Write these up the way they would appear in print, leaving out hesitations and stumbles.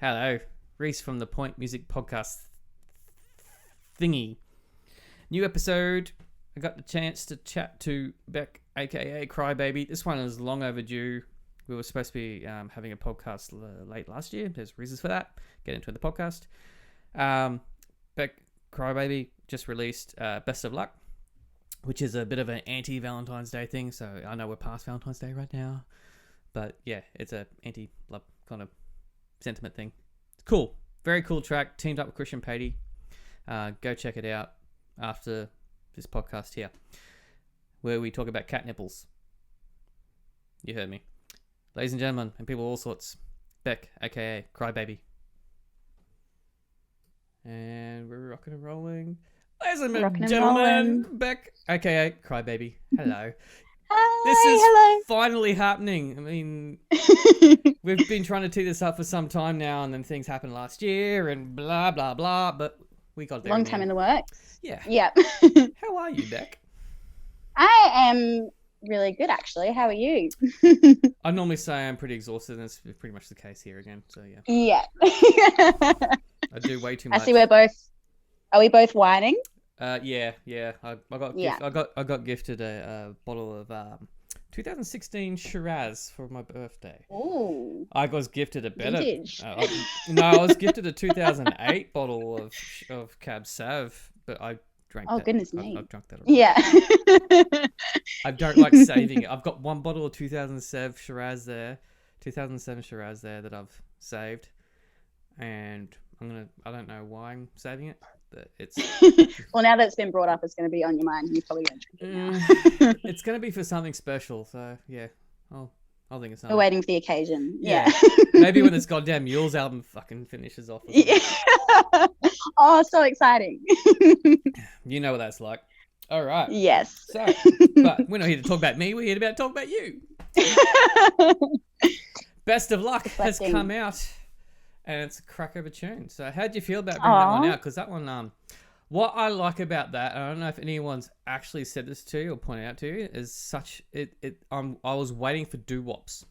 Hello, Reese from the Point Music Podcast thingy. New episode. I got the chance to chat to Beck, aka Crybaby. This one is long overdue. We were supposed to be having a podcast late last year. There's reasons for that. Get into the podcast. Beck, Crybaby just released Best of Luck, which is a bit of an anti-Valentine's Day thing. So I know we're past Valentine's Day right now, but yeah, it's a anti-love kind of sentiment thing. It's cool. Very cool track. Teamed up with Christian Patey. Go check it out after this podcast here, where we talk about cat nipples. You heard me. Ladies and gentlemen, and people of all sorts, Beck, aka Crybaby. And we're rocking and rolling. Ladies and gentlemen, Beck, aka Crybaby. Hello. Hi, This is hello. finally happening. I mean, we've been trying to tee this up for some time now, and then things happened last year, and blah, blah, blah, but we got there. Long time in the works. Yeah. Yep. How are you, Beck? I am really good, actually. How are you? I normally say I'm pretty exhausted, and it's pretty much the case here again, so yeah. Yeah. I do way too much. I see are we both whining? Yeah. I got gifted a bottle of 2016 Shiraz for my birthday. Ooh. I was gifted a better. Vintage. I was gifted a 2008 bottle of Cab Sav, but I drank. Oh, that. goodness me. I've drunk that already. Yeah. I don't like saving it. I've got one bottle of 2007 Shiraz there that I've saved, and I don't know why I'm saving it. But it's Well, now that it's been brought up, it's going to be on your mind. You're probably going to drink it now. it's going to be for something special. So yeah, I'll think of something. We're waiting for the occasion. Yeah. Maybe when this goddamn Mules album fucking finishes off. Yeah. Oh, so exciting. You know what that's like. All right. Yes. So, but we're not here to talk about me. We're here to talk about you. Best of Luck has come out. And it's a crack of a tune. So how'd you feel about bringing that one out? Because that one, what I like about that, and I don't know if anyone's actually said this to you or pointed out to you, is I was waiting for doo-wops.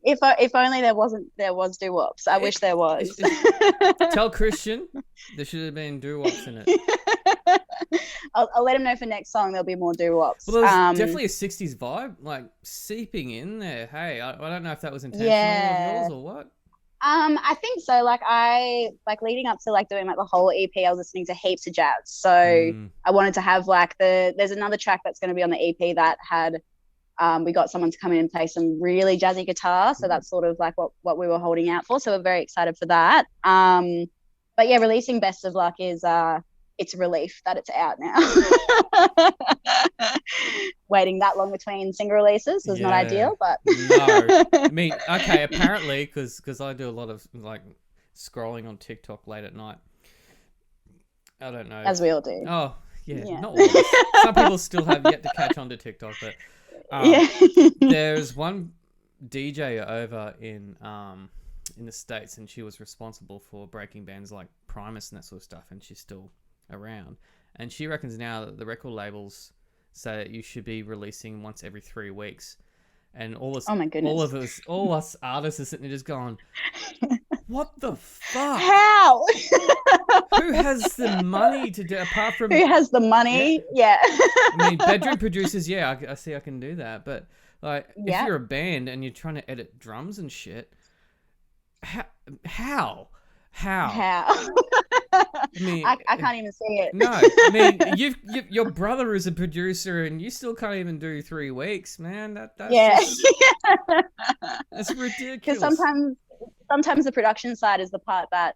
If only there was doo-wops. I wish there was. Tell Christian there should have been doo-wops in it. I'll let him know for next song there'll be more doo-wops. Well, there's definitely a 60s vibe, like seeping in there. Hey, I don't know if that was intentional of yours or what. I think so. I leading up to doing the whole EP, I was listening to heaps of jazz. So I wanted to have there's another track that's going to be on the EP that had we got someone to come in and play some really jazzy guitar. So that's sort of what we were holding out for. So we're very excited for that. But yeah, releasing Best of Luck is it's a relief that it's out now. Waiting that long between single releases was not ideal, but no. I mean, okay, apparently because I do a lot of scrolling on TikTok late at night. I don't know. As we all do. Oh, yeah. Not all of us. Some people still have yet to catch on to TikTok, but there's one DJ over in the States, and she was responsible for breaking bands like Primus and that sort of stuff, and she's still around. And she reckons now that the record labels say that you should be releasing once every 3 weeks. And all this, oh my goodness, all us artists are sitting there just going, what the fuck? How? Who has the money to do, apart from... Who has the money? Yeah. I mean, bedroom producers, I see I can do that. But, if you're a band and you're trying to edit drums and shit, how? I mean, I can't even see it. No, I mean, your brother is a producer, and you still can't even do 3 weeks, man. That's that's ridiculous. Because sometimes the production side is the part that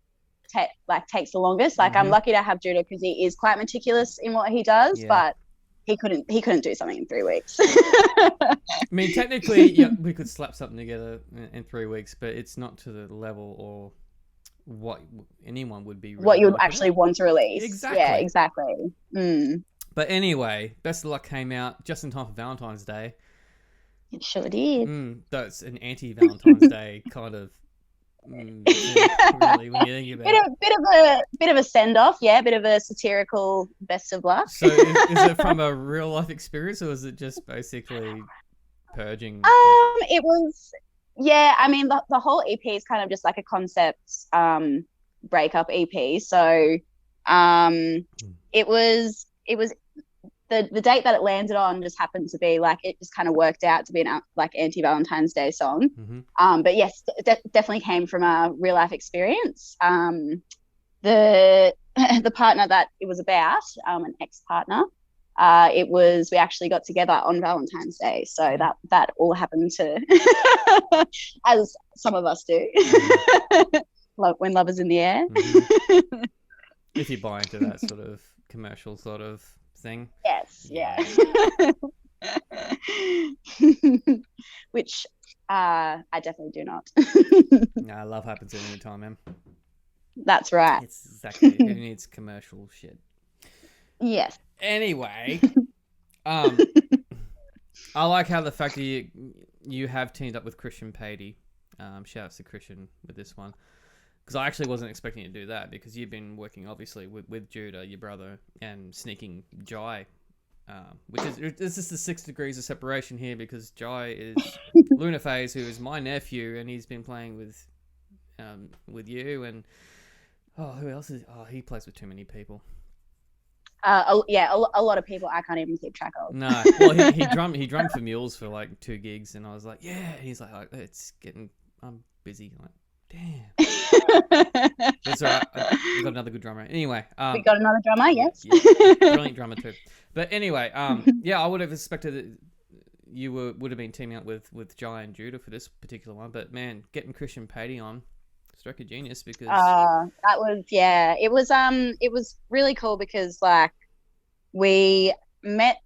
takes the longest. I'm lucky to have Judah because he is quite meticulous in what he does, but he couldn't do something in 3 weeks. I mean, technically, we could slap something together in 3 weeks, but it's not to the level or what anyone would be. What you would actually want to release. Exactly. Yeah, exactly. But anyway, Best of Luck came out just in time for Valentine's Day. It sure did. That's an anti-Valentine's Day kind of really, when you think about it. Bit of a send off, bit of a satirical Best of Luck. So is it from a real life experience, or is it just basically purging? It Yeah, I mean the whole EP is kind of just like a concept breakup EP. So it was the date that it landed on just happened to be like it just kind of worked out to be an like anti-Valentine's Day song. But yes, definitely came from a real life experience. The the partner that it was about, an ex-partner, we actually got together on Valentine's Day, so that all happened to as some of us do when love is in the air. If you buy into that sort of commercial sort of thing. Yes, yeah. Which I definitely do not. No, love happens at any time, man. That's right. It's exactly who needs commercial shit. Yes. Anyway, I like how the fact that you have teamed up with Christian Patey. Shout out to Christian with this one. Because I actually wasn't expecting you to do that, because you've been working obviously with Judah, your brother, and sneaking Jai, which is this is the 6 degrees of separation here, because Jai is Lunaphase, who is my nephew, and he's been playing with you, and who else is? Oh, he plays with too many people. A lot of people I can't even keep track of. No, well he drummed for Mules for like 2 gigs, and I was like, yeah, and he's like, oh, I'm busy. I'm like, damn. That's all right. We've got another good drummer. Anyway. We got another drummer, yes. Yeah, brilliant drummer too. But anyway, yeah, I would have expected that you would have been teaming up with Jai and Judah for this particular one. But man, getting Christian Patey on, stroke of genius, because that was it was really cool because like I met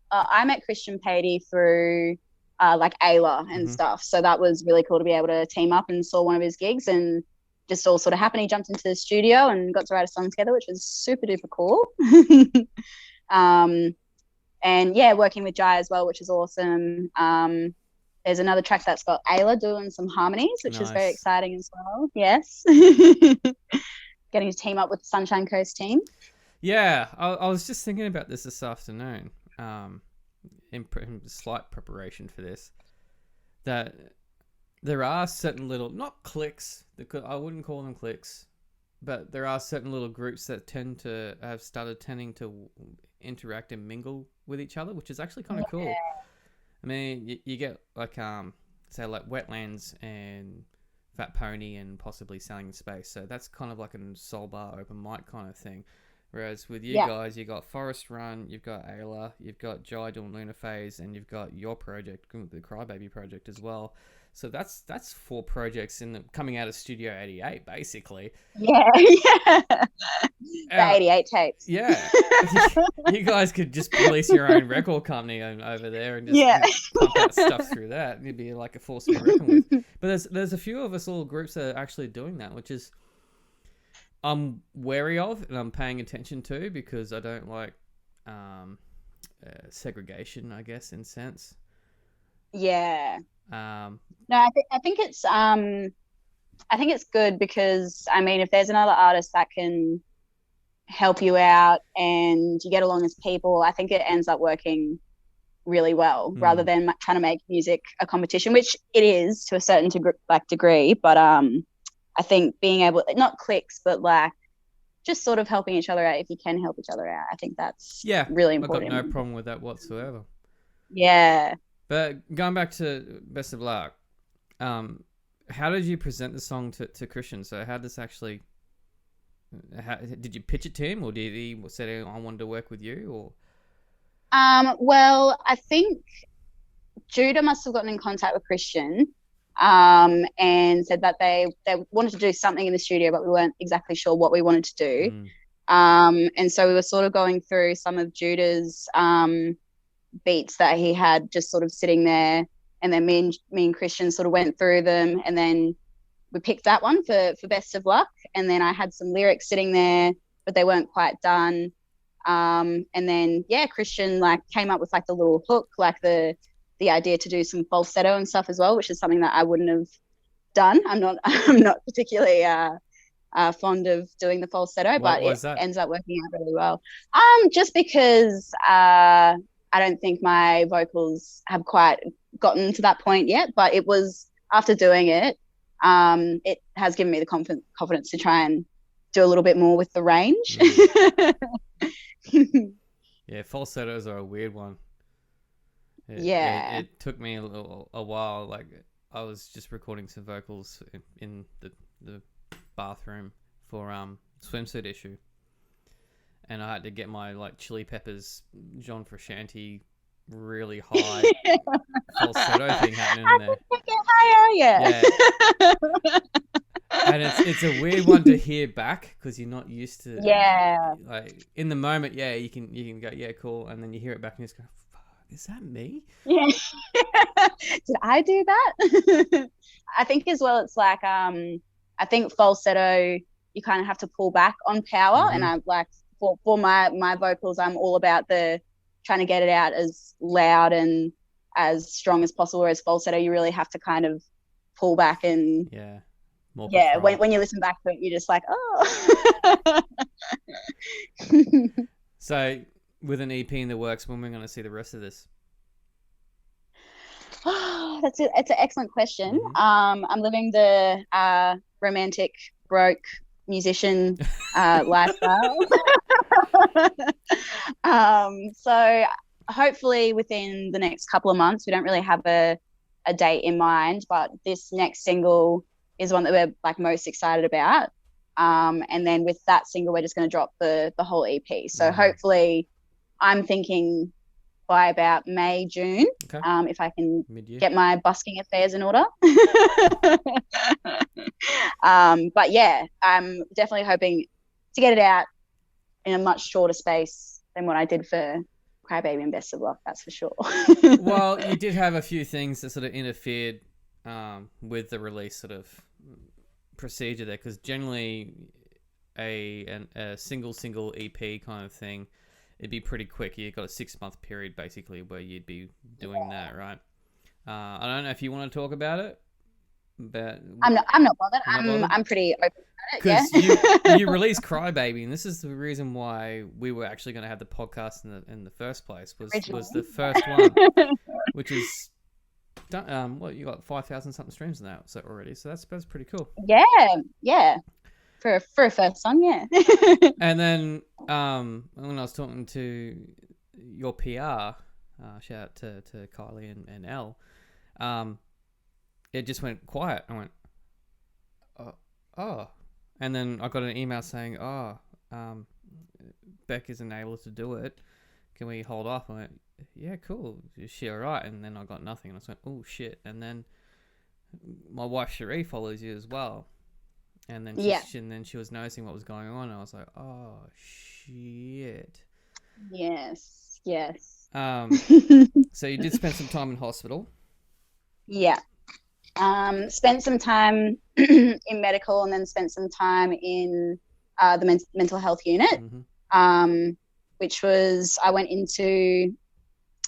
Christian Patey through like Ayla and stuff. So that was really cool to be able to team up, and saw one of his gigs and just all sort of happened. He jumped into the studio and got to write a song together, which was super duper cool. And yeah, working with Jai as well, which is awesome. There's another track that's got Ayla doing some harmonies, which is very exciting as well. Yes. Getting to team up with the Sunshine Coast team. Yeah, I was just thinking about this afternoon. In slight preparation for this, that there are certain little, not cliques, I wouldn't call them cliques, but there are certain little groups that tend to have started tending to interact and mingle with each other, which is actually kind of cool. I mean, you get like say like Wetlands and Fat Pony and possibly Selling Space, so that's kind of like a soul bar open mic kind of thing. Whereas with you guys, you got Forest Run, you've got Ayla, you've got Jai doing Lunaphase, and you've got your project, the Crybaby project as well. So that's 4 projects coming out of Studio 88, basically. Yeah. The 88 tapes. Yeah. You guys could just release your own record company over there and just pump out stuff through that. It'd be like a force to be reckoned with. But there's a few of us little groups that are actually doing that, which is I'm wary of and I'm paying attention to, because I don't like segregation, I guess, in sense. Yeah. No, I think it's good, because I mean, if there's another artist that can help you out and you get along as people, I think it ends up working really well, rather than trying to make music a competition, which it is to a certain degree. But I think being able, not cliques, but like just sort of helping each other out if you can help each other out. I think that's really important. I've got no problem with that whatsoever. Yeah. But going back to Best of Luck, how did you present the song to Christian? So how this actually, did you pitch it to him, or did he say, I wanted to work with you, or? Well, I think Judah must have gotten in contact with Christian and said that they wanted to do something in the studio, but we weren't exactly sure what we wanted to do. And so we were sort of going through some of Judah's beats that he had just sort of sitting there, and then me and Christian sort of went through them, and then we picked that one for Best of Luck. And then I had some lyrics sitting there, but they weren't quite done. And then Christian like came up with like the little hook, like the idea to do some falsetto and stuff as well, which is something that I wouldn't have done. I'm not particularly fond of doing the falsetto, but it ends up working out really well. Just because I don't think my vocals have quite gotten to that point yet, but it was after doing it, it has given me the confidence to try and do a little bit more with the range. Yeah, falsettos are a weird one. Yeah. It took me a while. Like, I was just recording some vocals in the bathroom for Swimsuit Issue, and I had to get my like Chili Peppers, John Frusciante, really high falsetto thing happening in there. Yeah. And it's a weird one to hear back because you're not used to. Yeah. Like in the moment, yeah, you can go, yeah, cool, and then you hear it back and you just go, fuck, is that me? Yeah. Did I do that? I think as well, it's like I think falsetto, you kind of have to pull back on power, and I like for my vocals, I'm all about the trying to get it out as loud and as strong as possible. Whereas falsetto, you really have to kind of pull back and more when you listen back to it, you're just like, oh. So with an EP in the works, when we're going to see the rest of this? It's an excellent question. I'm living the romantic broke musician lifestyle. So hopefully within the next couple of months, we don't really have a date in mind, but this next single is one that we're like most excited about. And then with that single, we're just going to drop the whole EP. So hopefully I'm thinking by about May, June, if I can get my busking affairs in order. But yeah, I'm definitely hoping to get it out in a much shorter space than what I did for Crybaby and Best of Luck, that's for sure. Well, you did have a few things that sort of interfered with the release sort of procedure there, because generally a single EP kind of thing, it'd be pretty quick. You've got a 6-month period basically where you'd be doing that, right? I don't know if you want to talk about it, but I'm not bothered. I'm pretty open about it. Because you released Crybaby, and this is the reason why we were actually going to have the podcast in the first place. Was the first one, which is you got 5,000 something streams in that already, so that's pretty cool. Yeah. For a first song, yeah. And then when I was talking to your PR, shout out to Kylie and Elle, it just went quiet. I went, oh. And then I got an email saying, Beck isn't able to do it. Can we hold off? I went, yeah, cool. Is she all right? And then I got nothing. And I went, oh, shit. And then my wife, Cherie, follows you as well. And then she was noticing what was going on. And I was like, oh, shit. Yes. So you did spend some time in hospital. Yeah. Spent some time in medical, and then spent some time in the mental health unit, which was, I went into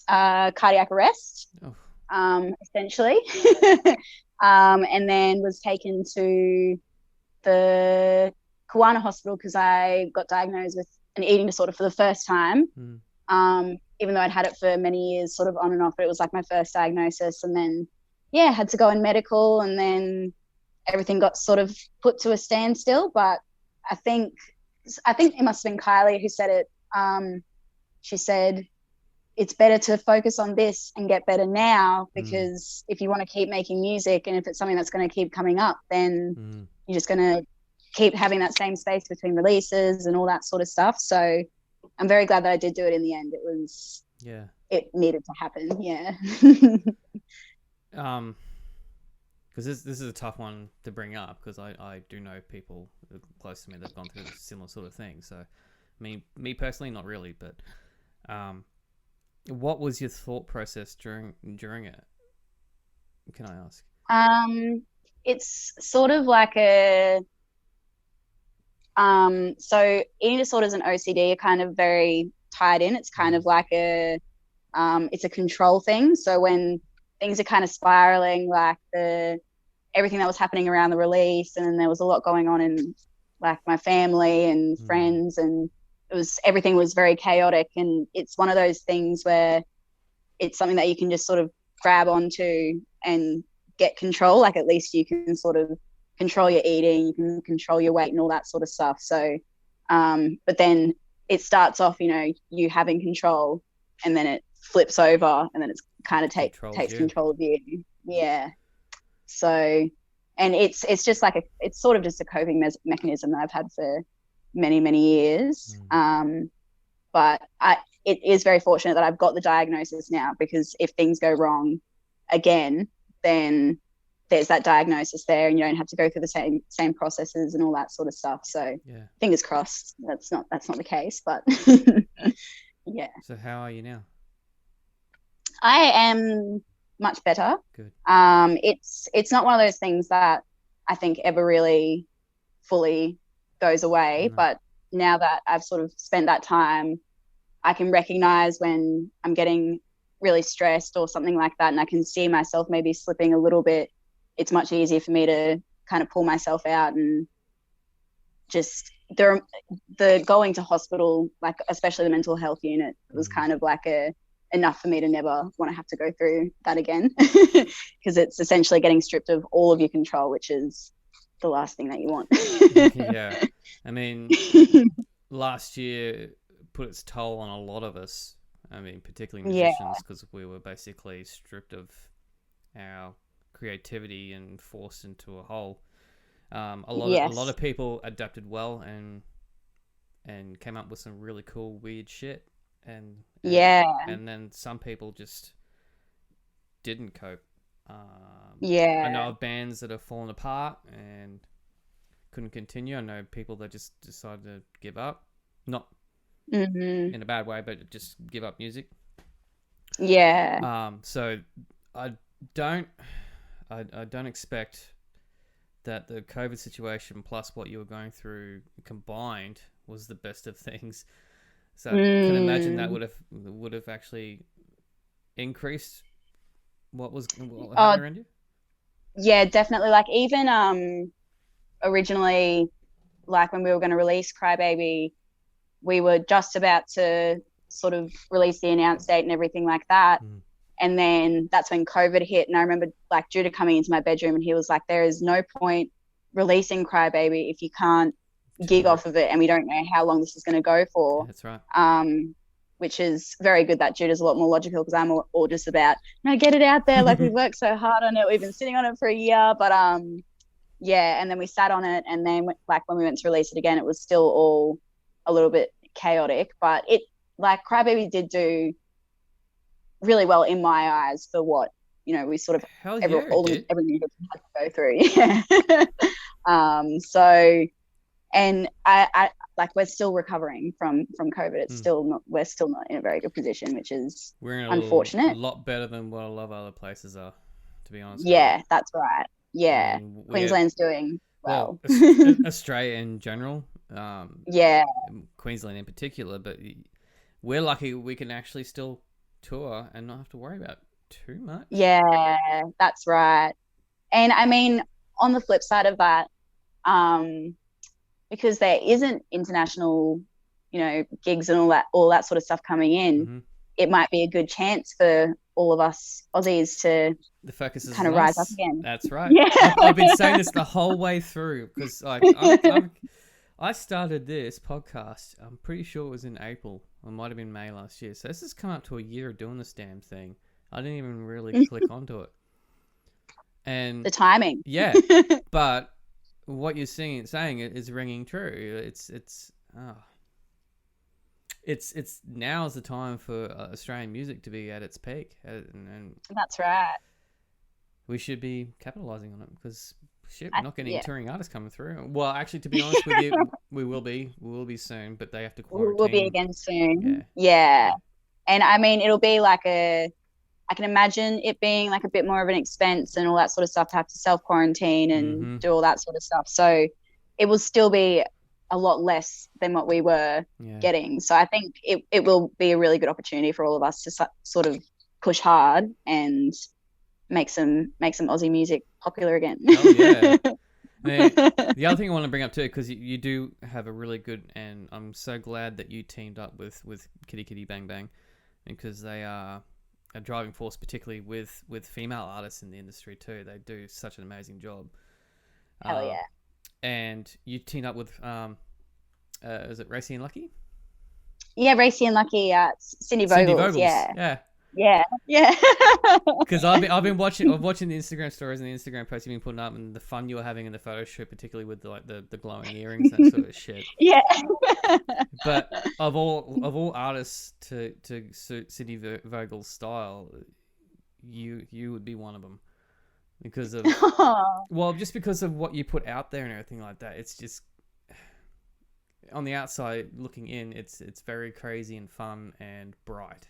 cardiac arrest, essentially, and then was taken to the Kawana Hospital because I got diagnosed with an eating disorder for the first time, even though I'd had it for many years, sort of on and off, but it was like my first diagnosis. And then had to go in medical, and then everything got sort of put to a standstill. But I think it must have been Kylie who said it. She said, it's better to focus on this and get better now, because if you want to keep making music, and if it's something that's going to keep coming up, then you're just going to keep having that same space between releases and all that sort of stuff. So I'm very glad that I did do it in the end. It needed to happen. Yeah. Because this is a tough one to bring up, because I do know people close to me that've gone through a similar sort of thing. So, me personally, not really, but what was your thought process during it? Can I ask? It's sort of like so eating disorders and OCD are kind of very tied in. It's kind of like it's a control thing. So when things are kind of spiraling, like everything that was happening around the release, and then there was a lot going on in like my family and friends, and everything was very chaotic. And it's one of those things where it's something that you can just sort of grab onto and get control. Like at least you can sort of control your eating, you can control your weight and all that sort of stuff. So, but then it starts off, you having control, and then it flips over, and then it's kind of takes control of you. Yeah. So, and it's just like it's sort of just a coping mechanism that I've had for many, many years. But it is very fortunate that I've got the diagnosis now, because if things go wrong again, then there's that diagnosis there, and you don't have to go through the same processes and all that sort of stuff. So fingers crossed that's not the case, but yeah. So how are you now? I am much better. Good. It's not one of those things that I think ever really fully goes away, but now that I've sort of spent that time, I can recognize when I'm getting really stressed or something like that, and I can see myself maybe slipping a little bit. It's much easier for me to kind of pull myself out, and just the going to hospital, like especially the mental health unit, was kind of like enough for me to never want to have to go through that again, because it's essentially getting stripped of all of your control, which is the last thing that you want. Yeah. I mean, last year put its toll on a lot of us. I mean, particularly musicians, because we were basically stripped of our creativity and forced into a hole. A lot of people adapted well and came up with some really cool weird shit, and then some people just didn't cope. I know of bands that have fallen apart and couldn't continue. I know people that just decided to give up, not in a bad way, but just give up music. So I don't expect that the COVID situation plus what you were going through combined was the best of things. So I can imagine that would have actually increased what happened around you. Yeah, definitely. Like even originally, like when we were going to release Crybaby, we were just about to sort of release the announce date and everything like that. And then that's when COVID hit. And I remember like Judah coming into my bedroom, and he was like, there is no point releasing Crybaby if you can't gig off of it, and we don't know how long this is going to go for. That's right. Which is very good that Judah's a lot more logical, because I'm all just about, get it out there. Like we've worked so hard on it. We've been sitting on it for a year, but and then we sat on it, and then like when we went to release it again, it was still all a little bit chaotic, but it like Crybaby did do really well in my eyes for what, we sort of every music had to go through. So, and I like we're still recovering from COVID. It's we're still not in a very good position, which is unfortunate. A lot better than what a lot of other places are, to be honest. Yeah, that's right. Yeah, I mean, Queensland's doing well. Australia in general. Queensland in particular, but we're lucky we can actually still tour and not have to worry about too much. Yeah, that's right. And I mean, on the flip side of that, because there isn't international, gigs and all that sort of stuff coming in, it might be a good chance for all of us Aussies to the focus is kind of rise up again. That's right. Yeah. I've been saying this the whole way through, because like I started this podcast, I'm pretty sure it was in April, or it might have been May last year. So this has come up to a year of doing this damn thing. I didn't even really click onto it. And the timing. Yeah. But what you're saying is ringing true. It's now is the time for Australian music to be at its peak, and that's right. We should be capitalizing on it, because we're not getting touring artists coming through. Well, actually, to be honest with you, we will be soon, but they have to quarantine. We'll be again soon. Yeah. And I mean, it'll be like I can imagine it being like a bit more of an expense and all that sort of stuff to have to self-quarantine and do all that sort of stuff. So it will still be a lot less than what we were getting. So I think it will be a really good opportunity for all of us to sort of push hard and make some Aussie music popular again. Oh, yeah. The other thing I want to bring up too, because you do have a really good, and I'm so glad that you teamed up with Kitty Kitty Bang Bang, because they are a driving force, particularly with female artists in the industry too. They do such an amazing job. Hell yeah. And you teamed up with is it RacyandLucky? Yeah, RacyandLucky, Cindy Vogels. Yeah. Because I've been watching the Instagram stories and the Instagram posts you've been putting up, and the fun you were having in the photo shoot, particularly with the glowing earrings and that sort of shit. Yeah. But of all artists to suit Cindy Vogel's style, you would be one of them because of just because of what you put out there and everything like that. It's just on the outside looking in, it's very crazy and fun and bright.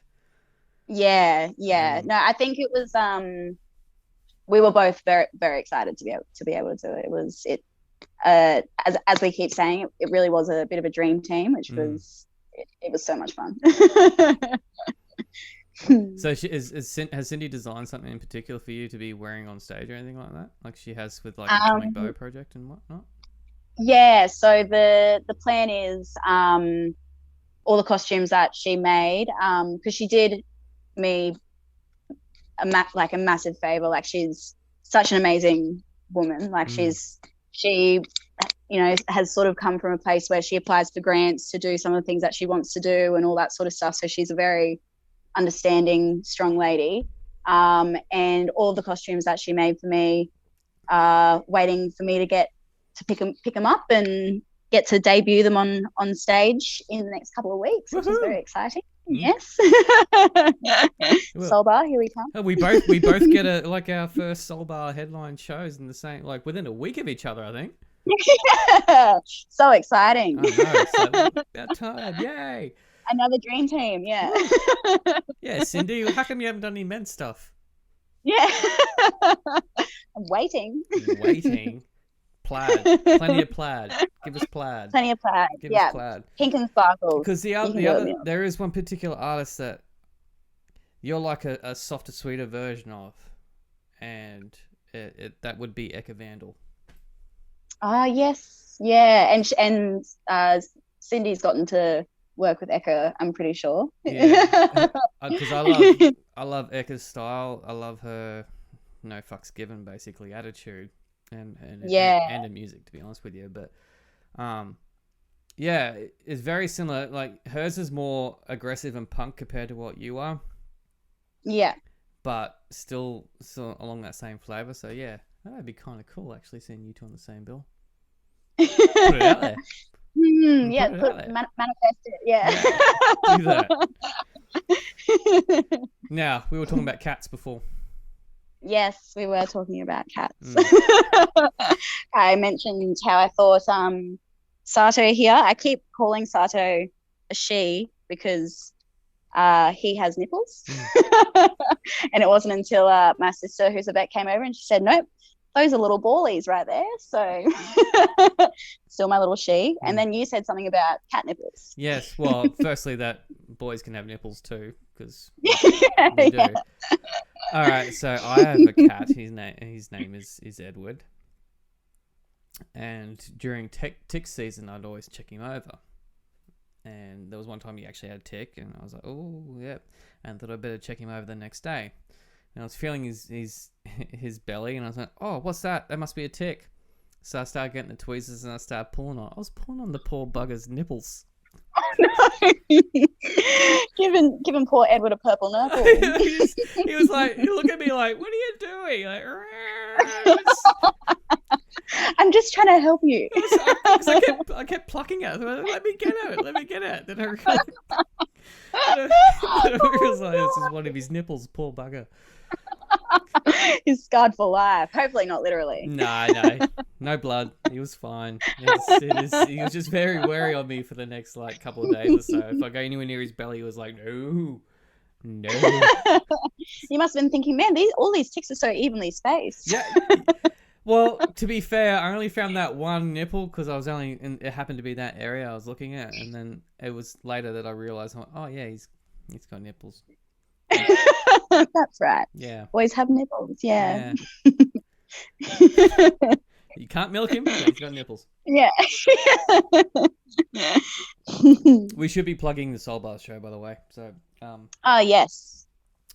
Yeah. No, I think it was we were both very, very excited to be able to do it. It was as we keep saying, it really was a bit of a dream team, which was it was so much fun. So has Cindy designed something in particular for you to be wearing on stage or anything like that, like she has with like the Atomic Bow project and whatnot? Yeah, so the plan is all the costumes that she made, because she did me a massive favor. Like, she's such an amazing woman. Like, she has sort of come from a place where she applies for grants to do some of the things that she wants to do and all that sort of stuff. So she's a very understanding, strong lady. And all of the costumes that she made for me are waiting for me to get to pick them up and get to debut them on stage in the next couple of weeks, which is very exciting. Yes. Soul Bar, here we come. We both get our first Soul Bar headline shows in the same, like, within a week of each other, I think. Yeah. So exciting. I know, it's like, about time. Yay. Another dream team, yeah. Yeah, Cindy, how come you haven't done any men's stuff? Yeah. I'm waiting. Plaid. Plenty of plaid. Give us plaid. Plenty of plaid. Give us plaid. Pink and sparkles. Because the other there is one particular artist that you're like a softer, sweeter version of, and that would be Eka Vandal. Yes. Yeah. And Cindy's gotten to work with Eka, I'm pretty sure. Yeah. Because I love Eka's style. I love her no fucks given, basically, attitude. And her music, to be honest with you, but it's very similar. Like, hers is more aggressive and punk compared to what you are. Yeah, but still along that same flavor. So yeah, that'd be kind of cool, actually, seeing you two on the same bill. Put it out there. Manifest it. Yeah. Do that. Now, we were talking about cats before. Yes, we were talking about cats. I mentioned how I thought Sato here, I keep calling Sato a she because he has nipples. And it wasn't until my sister, who's a vet, came over and she said, nope, those are little ballies right there. So still my little she. And then you said something about cat nipples. Yes, well, firstly, that boys can have nipples too, because we do. All right, so I have a cat. His name is Edward, and during tick season, I'd always check him over. And there was one time he actually had a tick, and I was like, "Oh, yeah," and thought I'd better check him over the next day. And I was feeling his belly, and I was like, "Oh, what's that? That must be a tick." So I started getting the tweezers, and I started pulling on. I was pulling on the poor bugger's nipples. Oh, no. Giving poor Edward a purple nipple. he was like, he looked at me like, "What are you doing?" Like, I'm just trying to help you. I kept plucking at it. Let me get it. Then I realized this is one of his nipples, poor bugger. He's scarred for life. Hopefully not literally. No blood. He was fine. He was just very wary of me for the next couple of days or so. If I go anywhere near his belly, he was like, no. You must have been thinking, man, all these ticks are so evenly spaced. Yeah. Well, to be fair, I only found that one nipple because it happened to be that area I was looking at, and then it was later that I realized, oh yeah, he's got nipples. That's right. Yeah. Boys have nipples. Yeah. You can't milk him, but he's got nipples. Yeah. We should be plugging the Soul Bar show, by the way. So. Yes.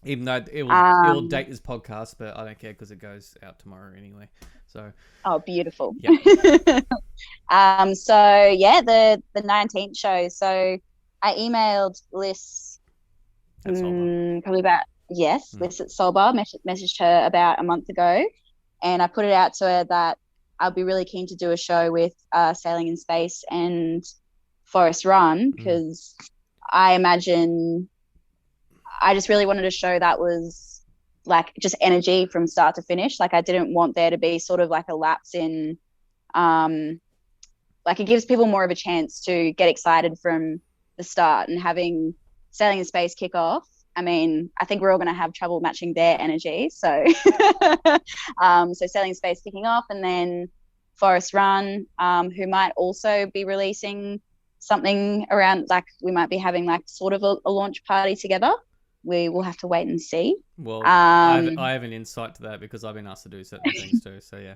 Even though it'll date this podcast, but I don't care because it goes out tomorrow anyway. So. Oh, beautiful. Yeah. So yeah, the 19th show. So I emailed Liz probably about Liz at Solbar, messaged her about a month ago, and I put it out to her that I'd be really keen to do a show with Sailing in Space and Forest Run, because I imagine I just really wanted a show that was like just energy from start to finish. Like I didn't want there to be sort of like a lapse in like it gives people more of a chance to get excited from the start, and having Sailing in Space kick off. I mean, I think we're all going to have trouble matching their energy. So, so Sailing in Space kicking off, and then Forest Run, who might also be releasing something around, like we might be having like sort of a launch party together. We will have to wait and see. Well, I have an insight to that because I've been asked to do certain things too. So yeah.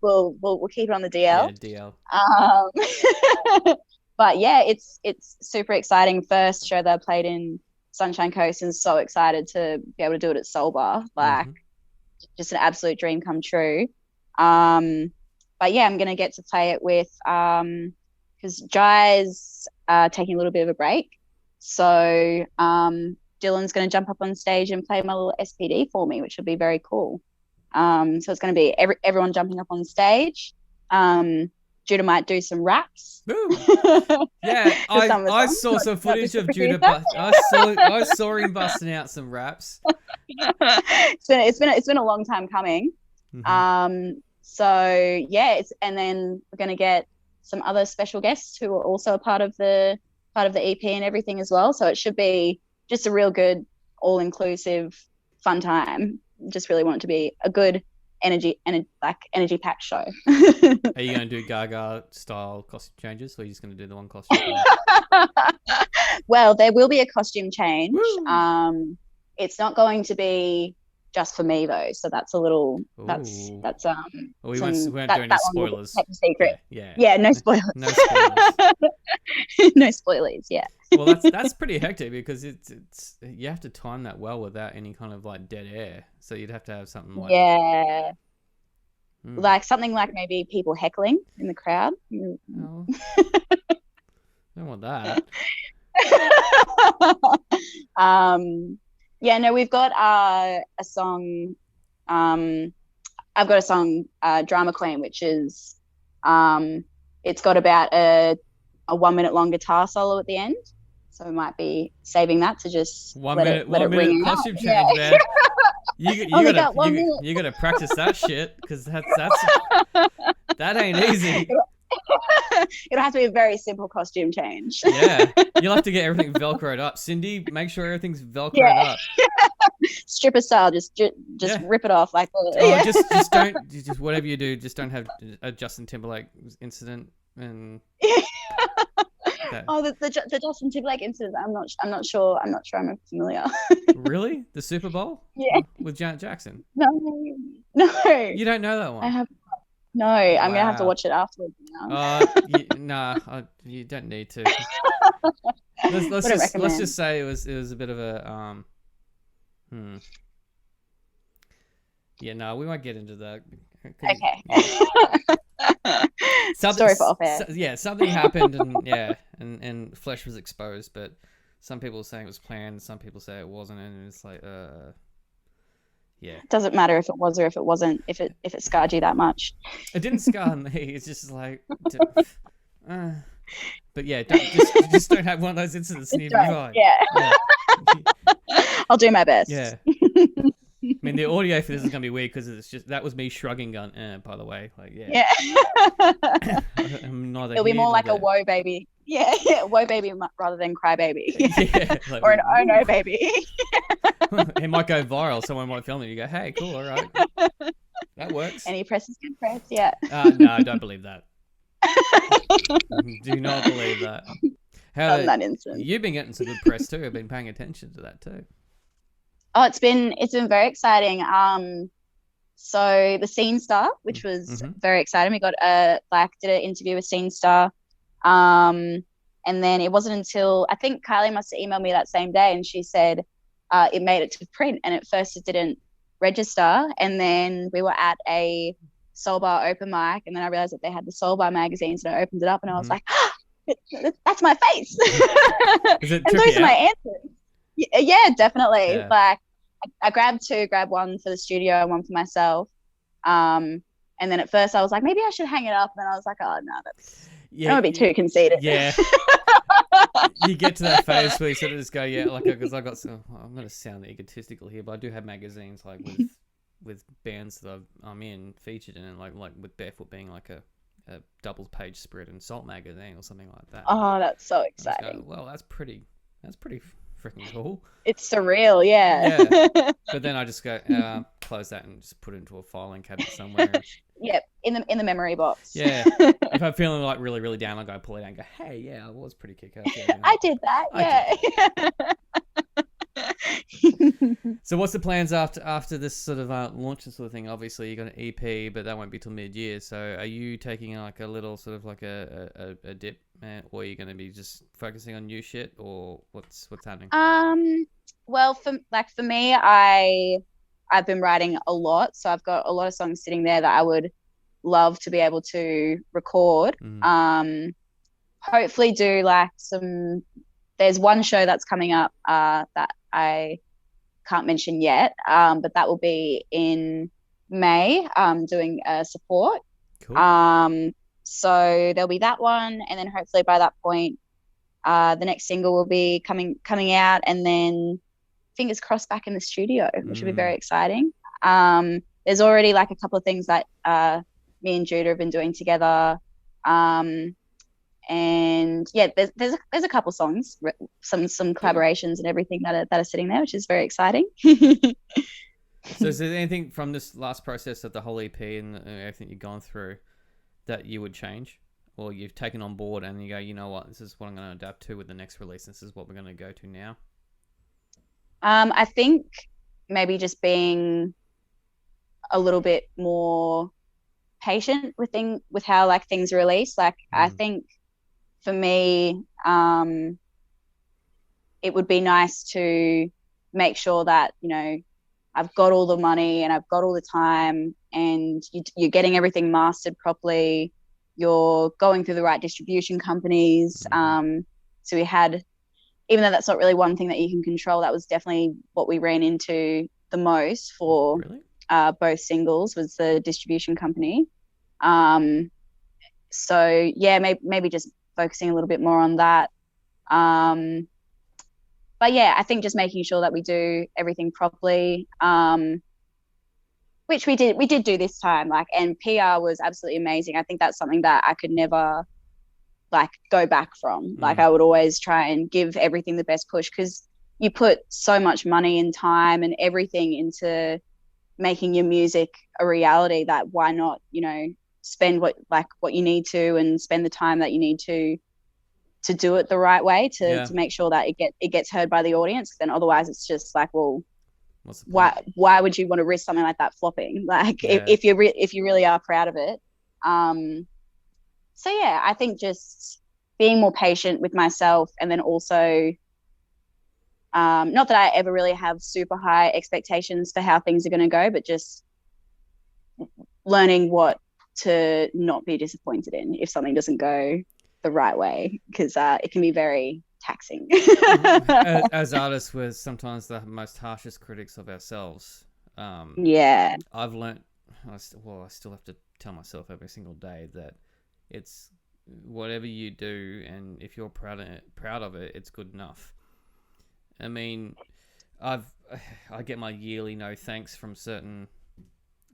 we'll keep it on the DL. Yeah, DL. But yeah, it's super exciting. First show that I played in Sunshine Coast, and so excited to be able to do it at Solbar. Like, just an absolute dream come true. But yeah, I'm gonna get to play it with because Jai's taking a little bit of a break. So Dylan's going to jump up on stage and play my little SPD for me, which will be very cool. So it's going to be everyone jumping up on stage. Judah might do some raps. Yeah, I saw some footage of Judah. I saw him busting out some raps. It's been a long time coming. So yeah, and then we're going to get some other special guests who are also a part of the EP and everything as well. So it should be just a real good, all-inclusive, fun time. Just really want it to be a good energy packed show. Are you going to do Gaga style costume changes, or are you just going to do the one costume? Well, there will be a costume change. Woo! It's not going to be just for me though, so that's a little. That's we won't do any spoilers. Secret. Yeah. No spoilers. No spoilers. No spoilers. Yeah. Well, that's pretty hectic because it's you have to time that well without any kind of like dead air. So you'd have to have something like like something like maybe people heckling in the crowd. Oh. Don't want that. Yeah, no, we've got a song. I've got a song, Drama Queen, which is it's got about a 1 minute long guitar solo at the end. So we might be saving that to just let it ring out. Costume change, man. You gotta practice that shit, because that ain't easy. It'll have to be a very simple costume change. Yeah, you'll have to get everything velcroed up. Cindy, make sure everything's velcroed up. Stripper style, just rip it off like. Just don't. Just whatever you do, just don't have a Justin Timberlake incident and. Oh, the Justin Timberlake incident. I'm not sure. I'm familiar. Really, the Super Bowl? Yeah, with Janet Jackson. No. You don't know that one. I have. No, I'm gonna have to watch it afterwards now. You don't need to. Let's just say it was a bit of a Yeah, no, we won't get into that. Okay. Story for off air. Yeah, something happened, and flesh was exposed. But some people are saying it was planned, some people say it wasn't, and it's like, yeah. It doesn't matter if it was or if it wasn't. If it scarred you that much. It didn't scar me. It's just like, but yeah, just don't have one of those incidents in your life. Yeah. I'll do my best. Yeah. I mean, the audio for this is gonna be weird because it's just that was me shrugging, gun. By the way, like yeah. It'll be more like a whoa baby. Yeah, whoa baby rather than cry baby. Yeah, like, or an oh no baby. It might go viral. Someone might film it. You go, hey, cool, all right, that works. Any press is good press. Yeah. No, I don't believe that. Do not believe that. On that instance. You've been getting some good press too. I've been paying attention to that too. Oh, it's been very exciting. So the Scene Star, which was very exciting. We got did an interview with Scene Star. And then it wasn't until I think Kylie must have emailed me that same day, and she said, it made it to print, and at first it didn't register. And then we were at a Soul Bar open mic, and then I realized that they had the Soul Bar magazines, and I opened it up, and I was like, that's my face. Is it and those are my answers. Yeah, definitely. Yeah. Like I grabbed one for the studio and one for myself. And then at first I was like, maybe I should hang it up. And then I was like, oh no, I don't want to be too conceited. Yeah. You get to that phase where you sort of just go, yeah, like, because I'm going to sound egotistical here, but I do have magazines like with bands that I'm in featured in, and like with Barefoot being like a double page spread in Salt magazine or something like that. Oh, that's so exciting. Well, that's pretty freaking cool. It's surreal, yeah. But then I just go close that and just put it into a filing cabinet somewhere. Yep, in the memory box. Yeah. If I'm feeling like really, really down, I go pull it out and go, hey, yeah, I was pretty kick-ass. Yeah, I did that, So what's the plans after this sort of launch and sort of thing? Obviously, you got an EP, but that won't be till mid-year. So are you taking like a little sort of like a dip, or are you going to be just focusing on new shit, or what's happening? Well, for me, I've been writing a lot, so I've got a lot of songs sitting there that I would love to be able to record. Hopefully do like there's one show that's coming up that I can't mention yet, but that will be in May, doing a support. Cool. So there'll be that one, and then hopefully by that point the next single will be coming out, and then fingers crossed back in the studio, which will be very exciting. There's already like a couple of things that me and Judah have been doing together, and yeah, there's a couple songs, some collaborations and everything that are sitting there, which is very exciting. So is there anything from this last process of the whole EP and everything you've gone through that you would change, or you've taken on board and you go, you know what, this is what I'm going to adapt to with the next release, this is what we're going to go to now? I think maybe just being a little bit more patient with how like things are released. Like I think for me, it would be nice to make sure that, you know, I've got all the money and I've got all the time, and you're getting everything mastered properly. You're going through the right distribution companies. So we had, even though that's not really one thing that you can control, that was definitely what we ran into the most for both singles, was the distribution company. So yeah, maybe just focusing a little bit more on that. But yeah, I think just making sure that we do everything properly, which we did do this time. Like, and PR was absolutely amazing. I think that's something that I could never like go back from. Like I would always try and give everything the best push, because you put so much money and time and everything into making your music a reality, that why not, you know, spend what you need to, and spend the time that you need to do it the right way to make sure that it gets heard by the audience. Then otherwise it's just like, well, why would you want to risk something like that flopping? Like if you really are proud of it. So yeah, I think just being more patient with myself, and then also not that I ever really have super high expectations for how things are going to go, but just learning what to not be disappointed in if something doesn't go the right way, because it can be very taxing. As artists, we're sometimes the most harshest critics of ourselves. I've learnt, I still have to tell myself every single day that it's whatever you do, and if you're proud of it, it's good enough. I mean, I get my yearly no thanks from certain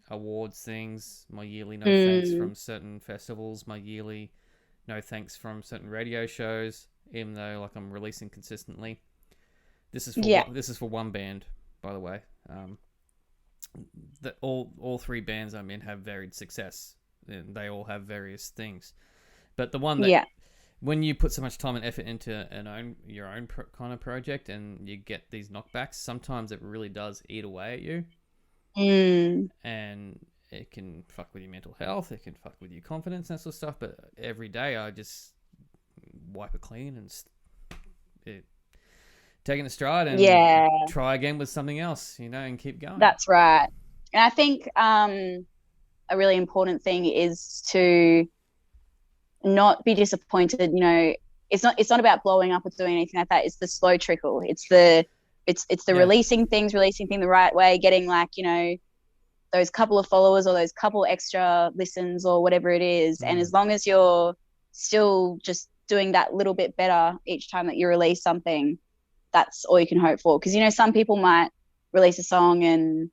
awards things, my yearly no thanks from certain festivals, my yearly no thanks from certain radio shows, even though like I'm releasing consistently. This is for one band, by the way. That all three bands I'm in have varied success, and they all have various things. But the one that when you put so much time and effort into your own kind of project, and you get these knockbacks, sometimes it really does eat away at you. And it can fuck with your mental health, it can fuck with your confidence and that sort of stuff. But every day I just wipe it clean, and take it in stride and Yeah, try again with something else, and keep going. that's right. And I think a really important thing is to not be disappointed. It's not about blowing up or doing anything like that. It's the slow trickle. It's the releasing things the right way, getting those couple of followers or those couple extra listens or whatever it is. And as long as you're still just doing that little bit better each time that you release something, that's all you can hope for. Because some people might release a song and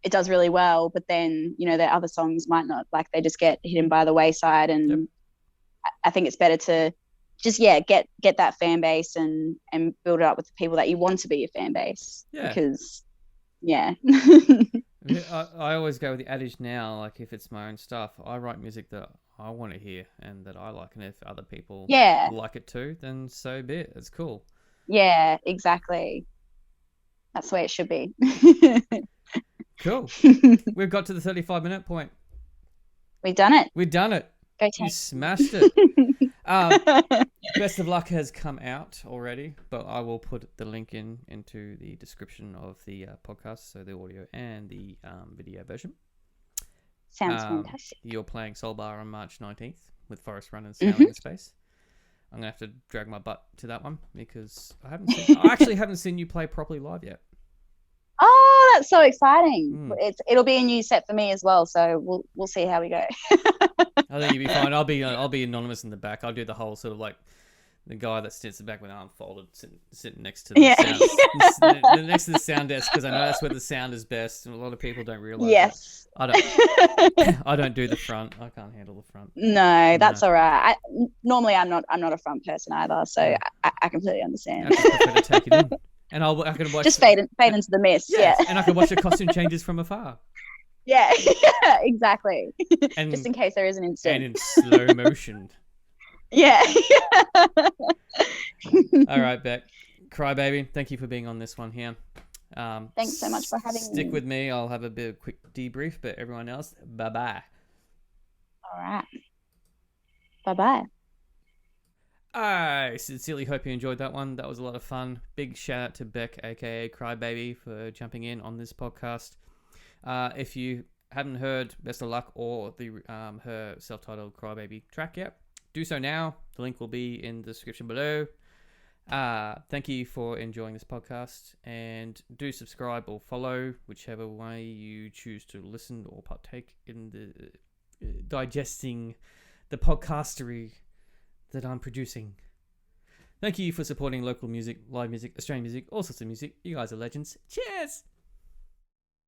it does really well, but then their other songs might not, they just get hidden by the wayside. And I think it's better to just get that fan base and build it up with the people that you want to be your fan base. Because I always go with the adage now, if it's my own stuff, I write music that I want to hear and that I like, and if other people like it too, then so be it. It's cool. Yeah, exactly. That's the way it should be. Cool. We've got to the 35-minute point. We've done it. Go You smashed it. Best of Luck has come out already, but I will put the link into the description of the podcast, so the audio and the video version. Sounds fantastic. You're playing Soul Bar on March 19th with Forest Run and Sailing in Space. I'm gonna have to drag my butt to that one because I actually haven't seen you play properly live yet. Oh, that's so exciting! It'll be a new set for me as well, so we'll see how we go. I think you'll be fine. I'll be anonymous in the back. I'll do the whole sort of the guy that sits in the back with arm folded, sitting next to the sound, next to the sound desk, because I know that's where the sound is best, and a lot of people don't realize. Yes, I don't do the front. I can't handle the front. No, that's all right. Normally I'm not a front person either, so I completely understand. I just prefer to take it in, and I can watch just fade into the mist. Yeah, and I can watch the costume changes from afar. Yeah, exactly. And just in case there is an incident. And in slow motion. Yeah. All right, Beck. Crybaby, thank you for being on this one here. Thanks so much for having me. Stick with me. I'll have a bit of quick debrief, but everyone else, bye-bye. All right. Bye-bye. I sincerely hope you enjoyed that one. That was a lot of fun. Big shout out to Beck, aka Crybaby, for jumping in on this podcast. If you haven't heard Best of Luck or the her self-titled Crybaby track yet, do so now. The link will be in the description below. Thank you for enjoying this podcast, and do subscribe or follow, whichever way you choose to listen or partake in the digesting the podcastery that I'm producing. Thank you for supporting local music, live music, Australian music, all sorts of music. You guys are legends. Cheers!